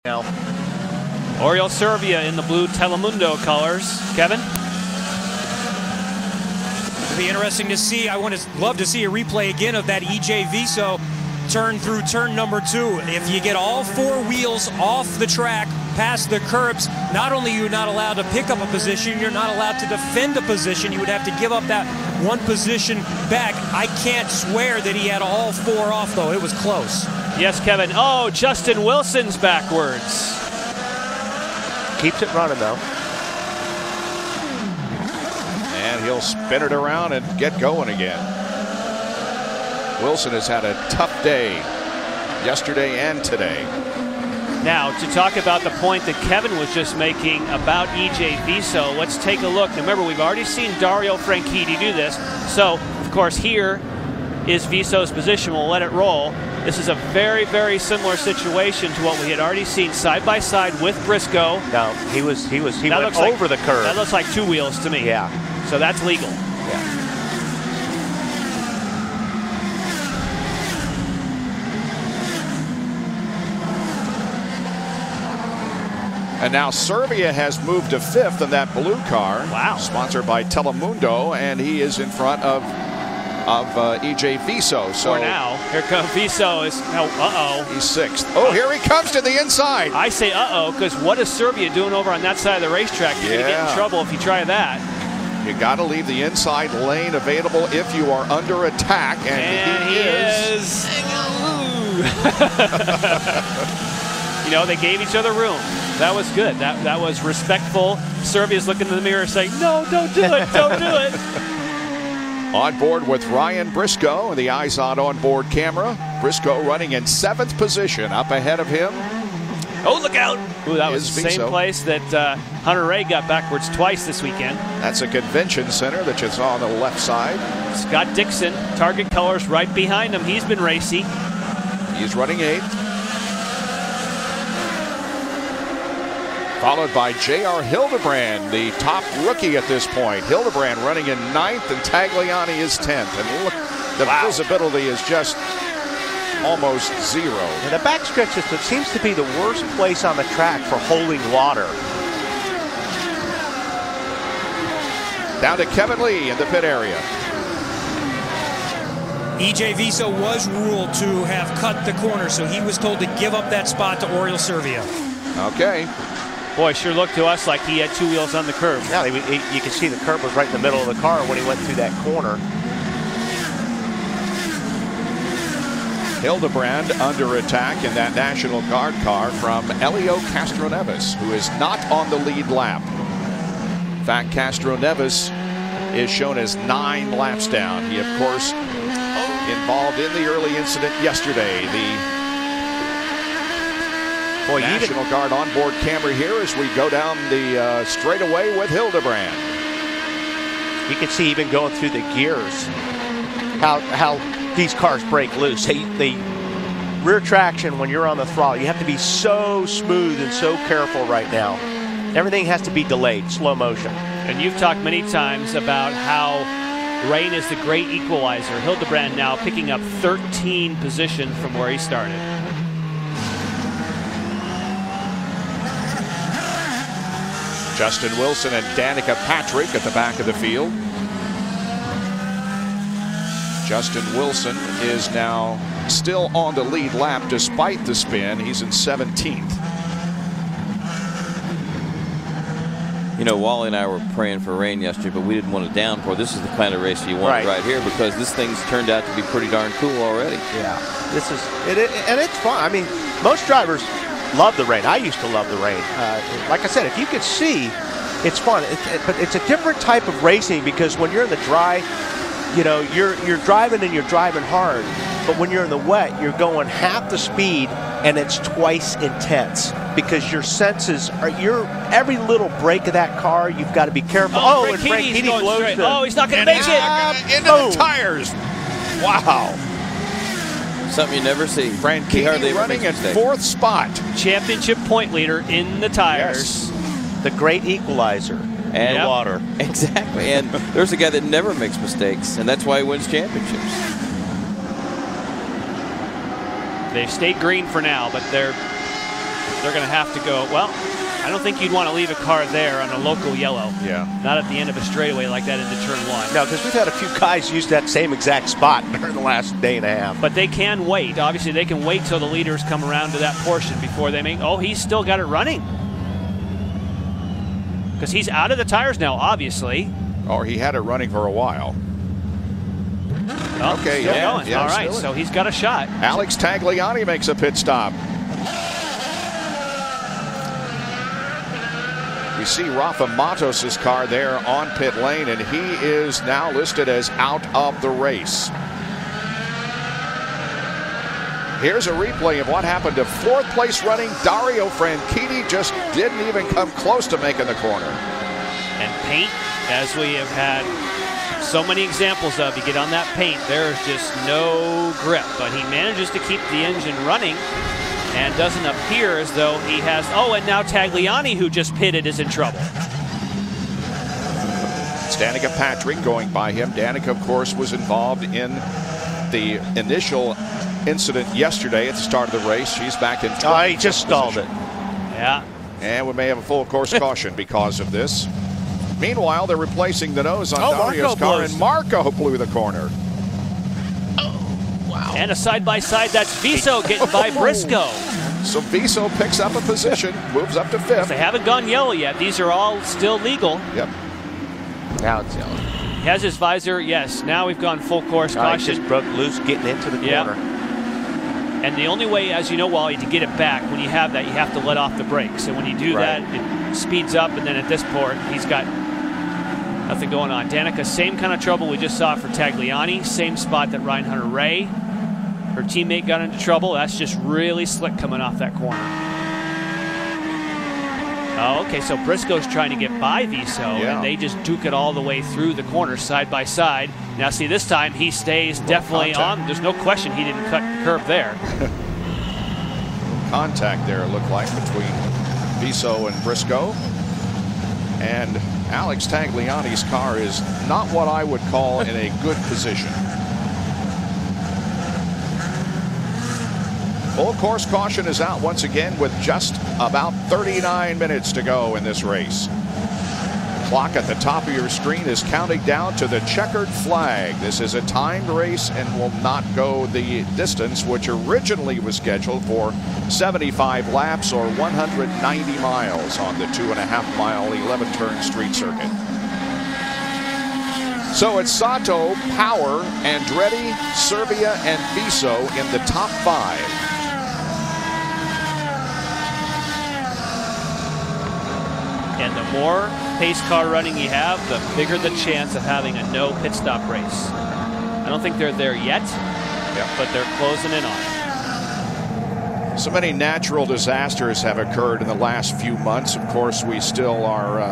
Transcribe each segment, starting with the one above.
Now, Oriol Servia in the blue Telemundo colors. Kevin? It'll be interesting to see. I would love to see a replay again of that EJ Viso turn through turn number 2. If you get all 4 wheels off the track, past the curbs, not only are you not allowed to pick up a position, you're not allowed to defend a position. You would have to give up that one position back. I can't swear that he had all 4 off, though. It was close. Yes, Kevin. Oh, Justin Wilson's backwards. keeps it running, though. And he'll spin it around and get going again. Wilson has had a tough day yesterday and today. Now, to talk about the point that Kevin was just making about EJ Viso, let's take a look. Now, remember, we've already seen Dario Franchitti do this. So, of course, here is Viso's position. We'll let it roll. This is a very, very similar situation to what we had already seen side by side with Briscoe. No, he went over the curve. That looks like 2 wheels to me. Yeah. So that's legal. Yeah. And now Servia has moved to 5th in that blue car. Wow. Sponsored by Telemundo, and he is in front of EJ Viso. So for now, here comes Viso. He's 6th. Oh, here he comes to the inside. I say because what is Servia doing over on that side of the racetrack? You're going to get in trouble if you try that. You got to leave the inside lane available if you are under attack, and he is. You know, they gave each other room. That was good. That was respectful. Servia's looking in the mirror saying, no, don't do it, don't do it. On board with Ryan Briscoe and the IZOD onboard camera. Briscoe running in 7th position. Up ahead of him. Oh, look out. Ooh, that was the same place that Hunter Ray got backwards twice this weekend. That's a convention center that is on the left side. Scott Dixon, target colors right behind him. He's been racy. He's running 8th. Followed by J.R. Hildebrand, the top rookie at this point. Hildebrand running in 9th, and Tagliani is 10th. And look, the visibility is just almost 0. And the backstretch seems to be the worst place on the track for holding water. Down to Kevin Lee in the pit area. EJ Viso was ruled to have cut the corner, so he was told to give up that spot to Oriol Servia. Okay. Boy, sure looked to us like he had 2 wheels on the curb. Yeah, you can see the curb was right in the middle of the car when he went through that corner. Hildebrand under attack in that National Guard car from Elio Castroneves, who is not on the lead lap. In fact, Castroneves is shown as 9 laps down. He, of course, involved in the early incident yesterday. The National Guard onboard camera here as we go down the straightaway with Hildebrand. You can see even going through the gears how these cars break loose. The rear traction when you're on the throttle, you have to be so smooth and so careful right now. Everything has to be delayed, slow motion. And you've talked many times about how rain is the great equalizer. Hildebrand now picking up 13 position from where he started. Justin Wilson and Danica Patrick at the back of the field. Justin Wilson is now still on the lead lap despite the spin. He's in 17th. You know, Wally and I were praying for rain yesterday, but we didn't want a downpour. This is the kind of race you want right here because this thing's turned out to be pretty darn cool already. Yeah, this is and it's fun. I mean, most drivers love the rain. I used to love the rain. Like I said, if you could see, it's fun. But it's a different type of racing because when you're in the dry, you know, you're driving and you're driving hard. But when you're in the wet, you're going half the speed and it's twice intense because your senses are every little break of that car. You've got to be careful. And Franchitti blows. Oh, he's not going to make it. Into the tires. Wow. Something you never see. Franchitti running in 4th spot. Championship point leader in the tires. Yes. The great equalizer. And water. Exactly. And there's a guy that never makes mistakes, and that's why he wins championships. They've stayed green for now, but they're they're going to have to go, well, I don't think you'd want to leave a car there on a local yellow. Yeah. Not at the end of a straightaway like that into turn 1. No, because we've had a few guys use that same exact spot during the last day and a half. But they can wait. Obviously, they can wait till the leaders come around to that portion before they make. Oh, he's still got it running. Because he's out of the tires now, obviously. Or he had it running for a while. Oh, okay, still yeah, going. yeah, All right, so he's got a shot. Alex Tagliani makes a pit stop. We see Rafa Matos' car there on pit lane, and he is now listed as out of the race. Here's a replay of what happened to 4th place running Dario Franchitti. Just didn't even come close to making the corner. And paint, as we have had so many examples of, you get on that paint, there's just no grip. But he manages to keep the engine running and doesn't appear as though he has. Oh, and now Tagliani, who just pitted, is in trouble. It's Danica Patrick going by him. Danica, of course, was involved in the initial incident yesterday at the start of the race. She's back in. Oh, he just stalled it. Yeah. And we may have a full course caution because of this. Meanwhile, they're replacing the nose on Dario's car, and Marco blew the corner. Wow. And a side-by-side, that's Viso getting by Briscoe. So Viso picks up a position, moves up to 5th. They haven't gone yellow yet. These are all still legal. Yep. Now it's yellow. He has his visor, yes. Now we've gone full course He caution. just broke loose getting into the corner. And the only way, as you know, Wally, to get it back, when you have that, you have to let off the brakes. And when you do that, it speeds up, and then at this point, he's got nothing going on. Danica, same kind of trouble we just saw for Tagliani. Same spot that Ryan Hunter-Ray. Her teammate got into trouble. That's just really slick coming off that corner. Oh, okay, so Briscoe's trying to get by Viso, and they just duke it all the way through the corner side by side. Now, see, this time he stays definitely on. There's no question he didn't cut the curb there. Contact there, it looked like, between Viso and Briscoe. And Alex Tagliani's car is not what I would call in a good position. Full course caution is out once again with just about 39 minutes to go in this race. The clock at the top of your screen is counting down to the checkered flag. This is a timed race and will not go the distance, which originally was scheduled for 75 laps or 190 miles on the 2.5-mile 11-turn street circuit. So it's Sato, Power, Andretti, Servia, and Viso in the top 5. And the more pace car running you have, the bigger the chance of having a no pit stop race. I don't think they're there yet, but they're closing in on it. So many natural disasters have occurred in the last few months. Of course, we still are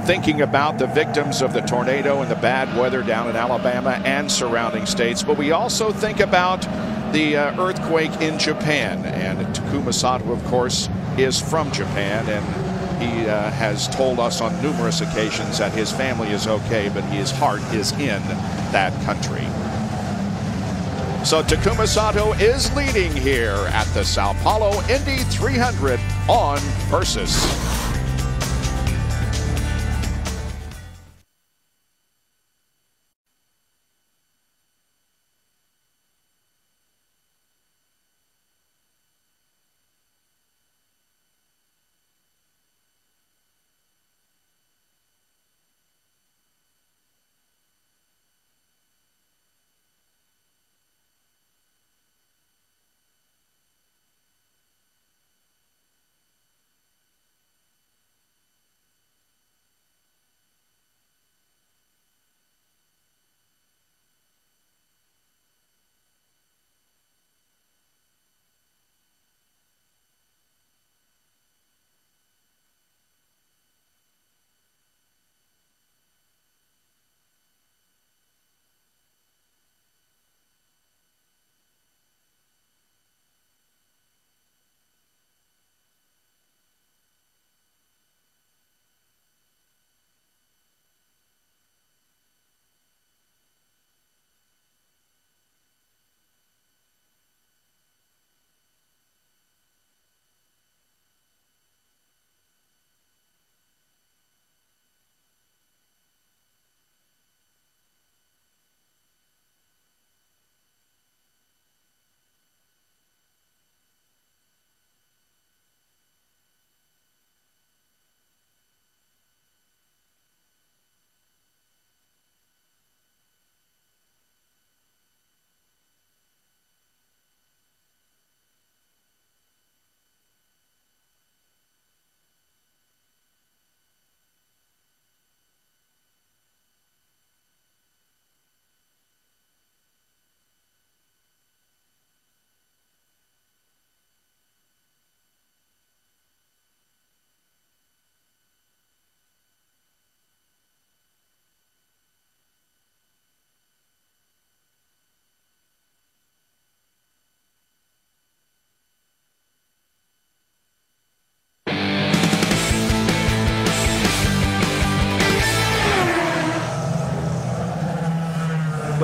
thinking about the victims of the tornado and the bad weather down in Alabama and surrounding states, but we also think about the earthquake in Japan. And Takuma Sato, of course, is from Japan, and he has told us on numerous occasions that his family is okay, but his heart is in that country. So Takuma Sato is leading here at the Sao Paulo Indy 300 on Versus.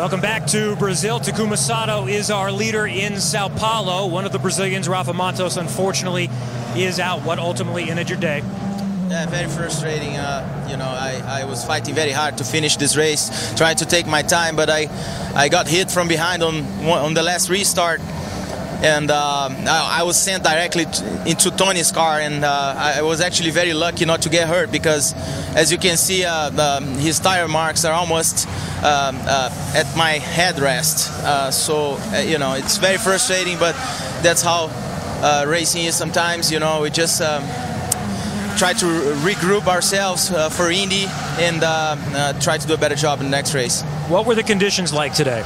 Welcome back to Brazil. Takuma Sato is our leader in Sao Paulo. One of the Brazilians, Rafa Matos, unfortunately is out. What ultimately ended your day? Yeah, very frustrating. You know, I was fighting very hard to finish this race, trying to take my time, but I got hit from behind on the last restart. And I was sent directly into Tony's car, and I was actually very lucky not to get hurt because, as you can see, his tire marks are almost at my headrest. So, you know, it's very frustrating, but that's how racing is sometimes. You know, we just try to regroup ourselves for Indy and try to do a better job in the next race. What were the conditions like today?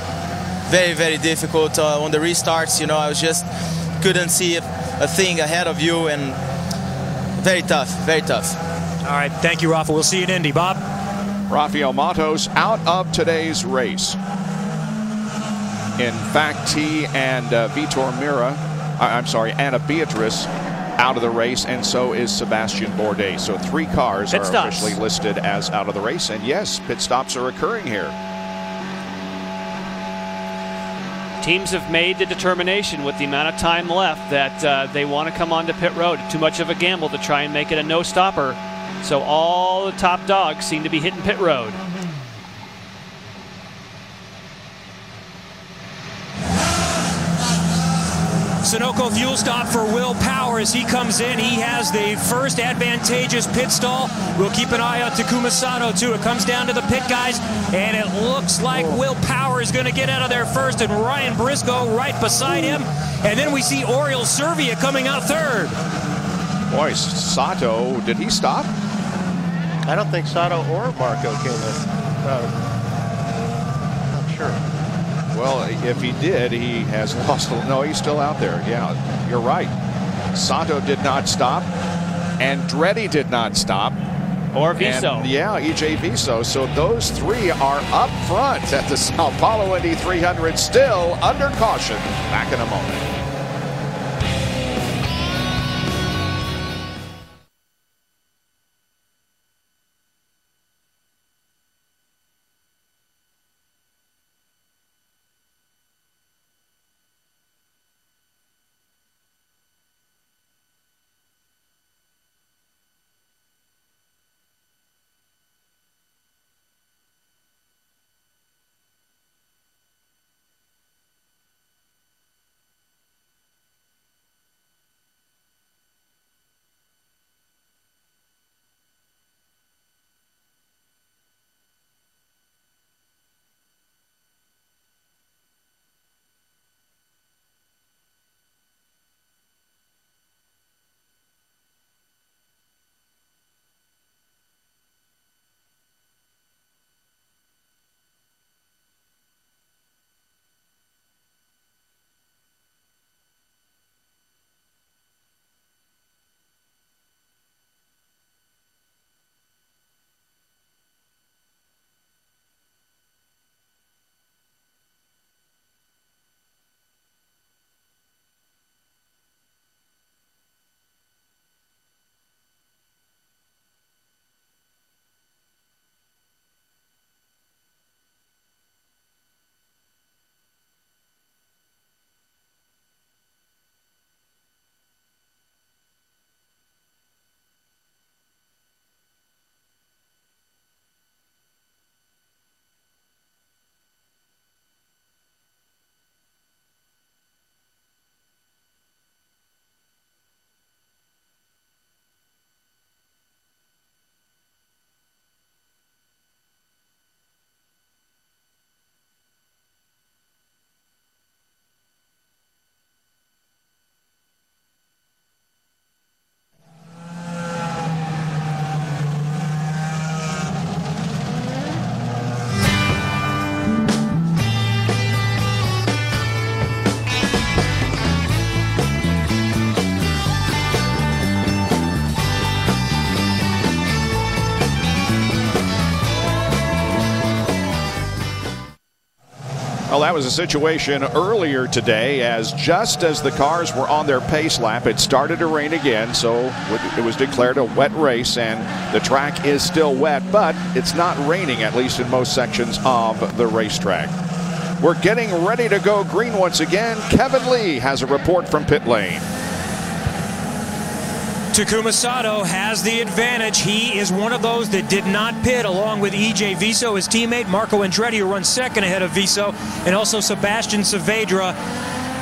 Very, very difficult on the restarts. You know, I was just couldn't see a thing ahead of you, and very tough, very tough. All right, thank you, Rafa. We'll see you in Indy. Bob? Rafael Matos out of today's race. In fact, he and Ana Beatriz out of the race, and so is Sebastian Bourdais. So 3 cars are officially listed as out of the race, and yes, pit stops are occurring here. Teams have made the determination with the amount of time left that they want to come onto pit road. Too much of a gamble to try and make it a no-stopper. So all the top dogs seem to be hitting pit road. Sunoco fuel stop for Will Power as he comes in. He has the first advantageous pit stall. We'll keep an eye on Takuma Sato too. It comes down to the pit guys, and it looks like Will Power is going to get out of there first, and Ryan Briscoe right beside him. And then we see Oriol Servia coming out third. Boy, Sato, did he stop? I don't think Sato or Marco came in. Not sure. Well, if he did, he has lost. No, he's still out there. Yeah, you're right. Sato did not stop. Andretti did not stop. Or Viso. And, yeah, EJ Viso. So those 3 are up front at the Sao Paulo Indy 300, still under caution. Back in a moment. Well, that was a situation earlier today as just as the cars were on their pace lap, it started to rain again, so it was declared a wet race, and the track is still wet, but it's not raining, at least in most sections of the racetrack. We're getting ready to go green once again. Kevin Lee has a report from pit lane. Takuma Sato has the advantage. He is one of those that did not pit, along with EJ Viso, his teammate Marco Andretti, who runs second ahead of Viso, and also Sebastian Saavedra.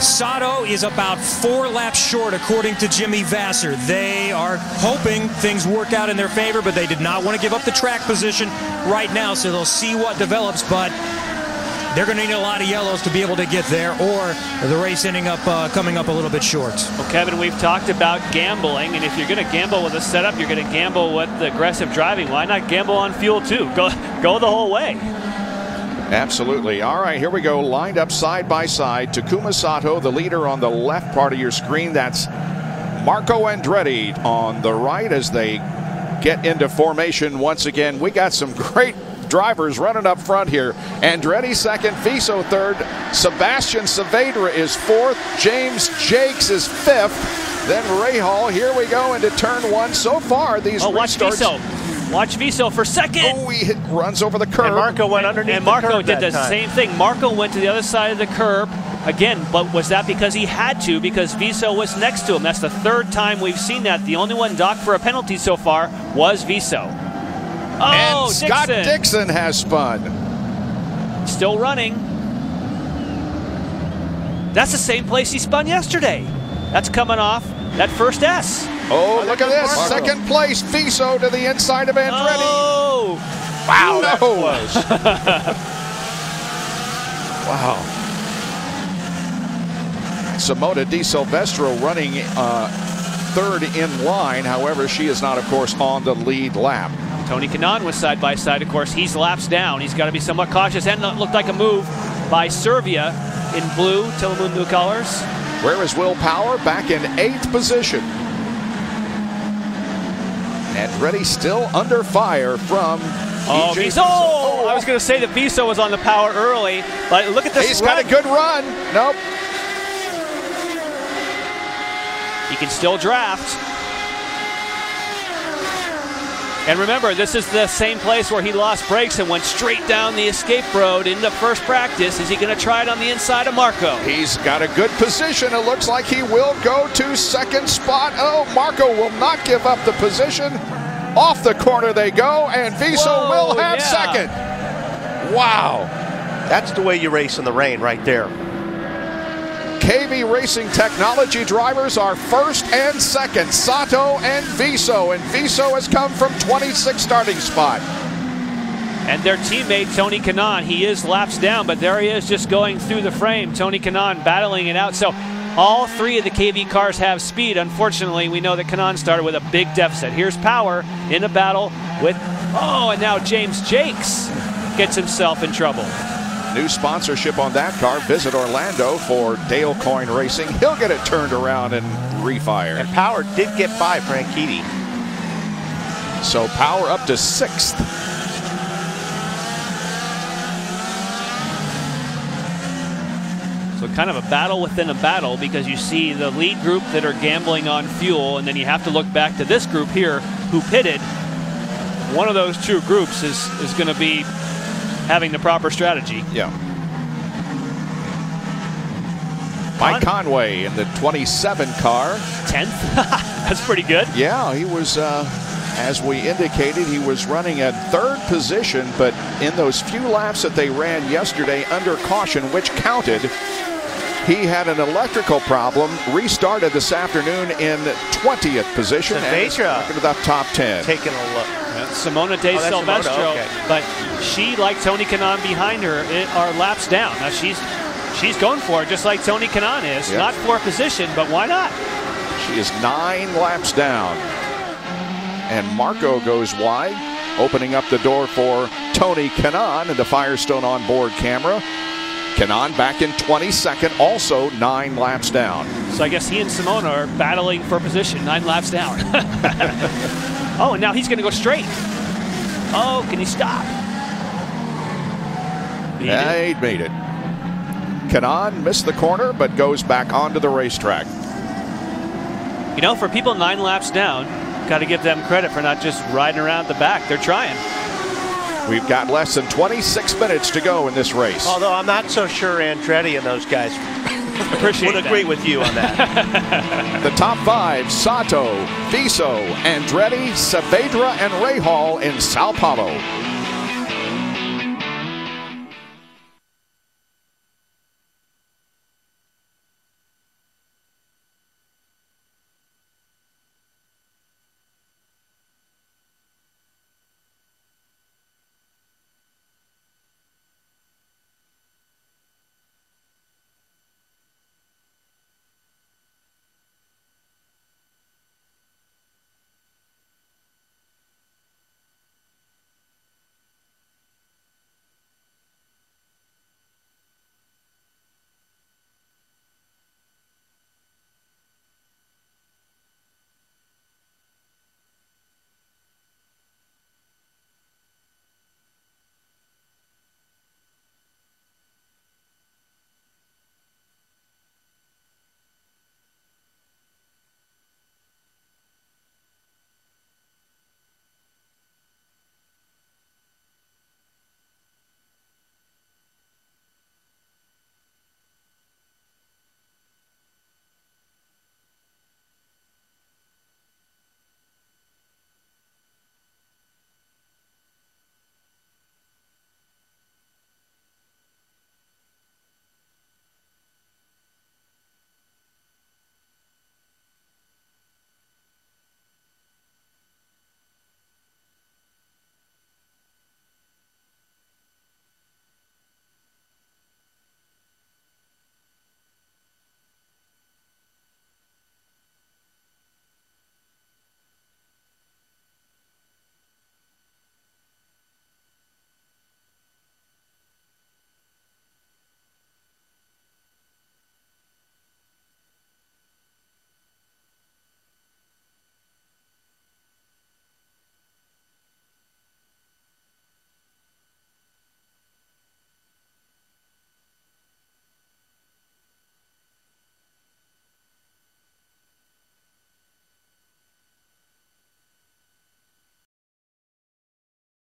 Sato is about 4 laps short, according to Jimmy Vasser. They are hoping things work out in their favor, but they did not want to give up the track position right now, so they'll see what develops. But they're going to need a lot of yellows to be able to get there, or the race ending up coming up a little bit short. Well, Kevin, we've talked about gambling, and if you're going to gamble with a setup, you're going to gamble with the aggressive driving. Why not gamble on fuel too? Go the whole way. Absolutely. All right, here we go. Lined up side by side. Takuma Sato, the leader, on the left part of your screen. That's Marco Andretti on the right as they get into formation once again. We got some great drivers running up front here. Andretti second, Viso third, Sebastian Saavedra is fourth, James Jakes is fifth, then Rahal. Here we go into turn one. So far, these restarts. Watch Viso for second. Oh, he runs over the curb. And Marco went underneath and Marco the curb did the same thing. Marco went to the other side of the curb again, but was that because he had to? Because Viso was next to him. That's the third time we've seen that. The only one docked for a penalty so far was Viso. Oh, and Scott Dixon has spun. Still running. That's the same place he spun yesterday. That's coming off that first S. Oh, look at this. Marco. Second place, Viso to the inside of Andretti. Oh! Wow, that was. Wow. Simona Di Silvestro running third in line. However, she is not, of course, on the lead lap. Tony Kanaan was side by side, of course. He's laps down. He's got to be somewhat cautious. And it looked like a move by Servia in blue, Telemundo colors. Where is Will Power? Back in 8th position. Andretti still under fire from Viso. Oh, I was going to say that Viso was on the power early, but look at this. He's got a good run. Nope. He can still draft. And remember, this is the same place where he lost brakes and went straight down the escape road into first practice. Is he going to try it on the inside of Marco? He's got a good position. It looks like he will go to second spot. Oh, Marco will not give up the position. Off the corner they go, and Viso will have second. Wow. That's the way you race in the rain right there. KV Racing Technology drivers are first and second, Sato and Viso has come from 26th starting spot. And their teammate, Tony Kanaan, he is laps down, but there he is just going through the frame. Tony Kanaan battling it out. So all three of the KV cars have speed. Unfortunately, we know that Kanaan started with a big deficit. Here's Power in a battle with, and now James Jakes gets himself in trouble. New sponsorship on that car. Visit Orlando for Dale Coyne Racing. He'll get it turned around and refired. And Power did get by Franchitti. So Power up to 6th. So kind of a battle within a battle, because you see the lead group that are gambling on fuel, and then you have to look back to this group here who pitted. One of those two groups is going to be having the proper strategy. Yeah. Mike Conway in the 27 car. 10th? That's pretty good. Yeah, he was, as we indicated, he was running at 3rd position, but in those few laps that they ran yesterday under caution, which counted, he had an electrical problem, restarted this afternoon in 20th position, and is into the top 10. Taking a look. Simona Di Silvestro, okay. But she, like Tony Kanaan behind her, are laps down. Now she's going for it, just like Tony Kanaan is. Yep. Not for a position, but why not? She is 9 laps down. And Marco goes wide, opening up the door for Tony Kanaan and the Firestone onboard camera. Kanaan back in 22nd, also 9 laps down. So I guess he and Simona are battling for position, 9 laps down. Oh, and now he's going to go straight. Oh, can he stop? He made it. Kanaan missed the corner, but goes back onto the racetrack. You know, for people 9 laps down, got to give them credit for not just riding around the back. They're trying. We've got less than 26 minutes to go in this race. Although I'm not so sure Andretti and those guys would agree with you on that. The top 5, Sato, Viso, Andretti, Saavedra, and Rahal in Sao Paulo.